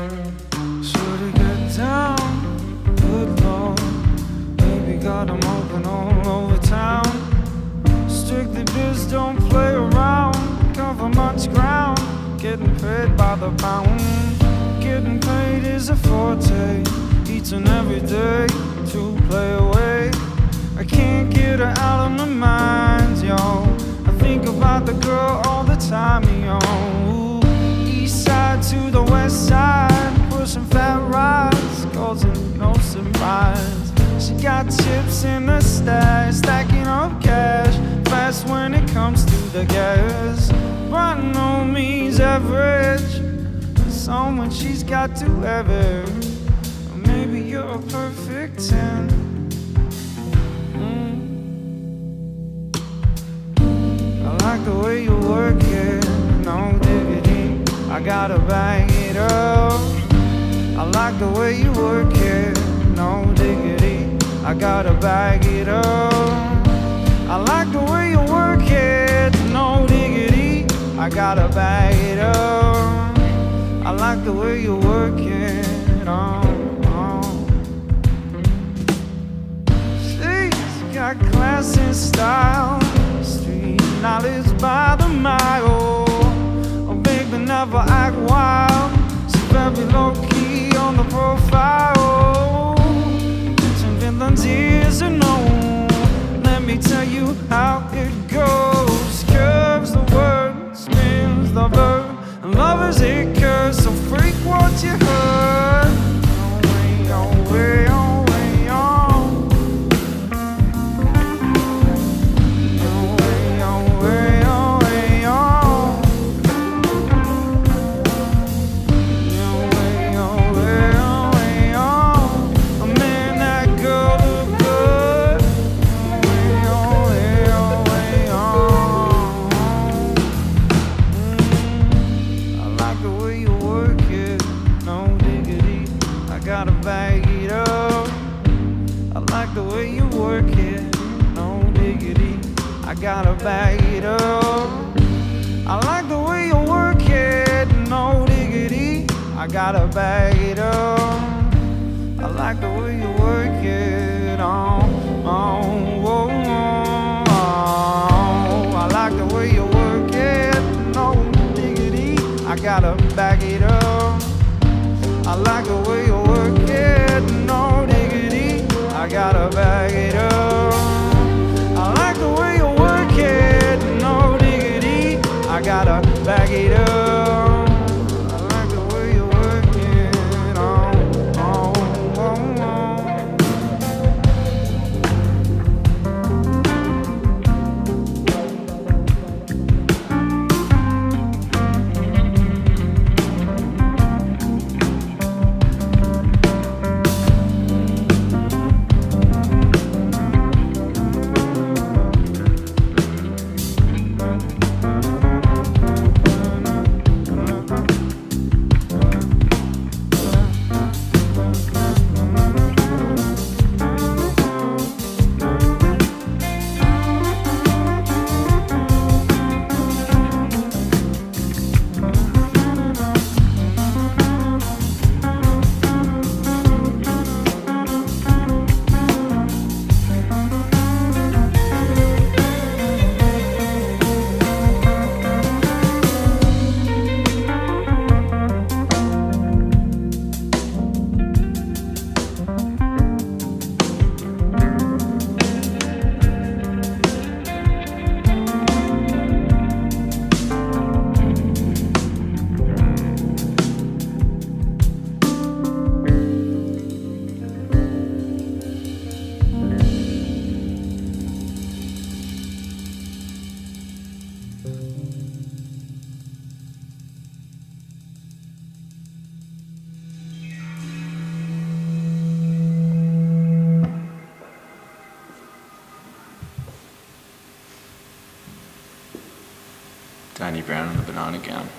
Should've get down, but no. Baby got 'em open all over town. Strictly biz, don't play around. Cover much ground, getting paid by the pound. Getting paid is a forte, each and every day to play away. I can't get her out of my mind, yo. I think about the girl all the time, yo. East side to the west side, pushing fat rides, causing no surprise. She got chips in the stash, stacking up cash, fast when it comes to the gas. By no means average, someone she's got to have it. Or maybe you're a perfect 10. I like the way you work it, no diggity, I gotta bag it up. I like the way you work it, no diggity, I gotta bag it up. I like the way you work it, no diggity, I gotta bag it up. I like the way you work it, She's got class and style, street knowledge by the mile. Oh, baby, never act wild, she's very low-key on the profile. Some villains ears are known, let me tell you how it goes. Curves the word, spins the verb, and lovers it curves, so freak what you heard. Oh, way, oh, way, oh, way, oh. Oh, way, oh, way, oh, way, oh. Oh, way, oh, way, oh, way, oh. Oh, man, that girl look good. Oh, way, oh, way, oh, way, oh. I like the way you work it, no diggity, I gotta bag it up. I like the way you work it, no diggity, I gotta bag it up. I like the way you work it, no diggity, I gotta bag it up. I like the way you work it, whoa. I like the way you work it, no diggity, I gotta bag it up. I like the way you work it, no diggity, I gotta bag it up. I like the way you work it, no diggity, I gotta bag it up. I like the way you work it, Tiny Brown in the banana gown.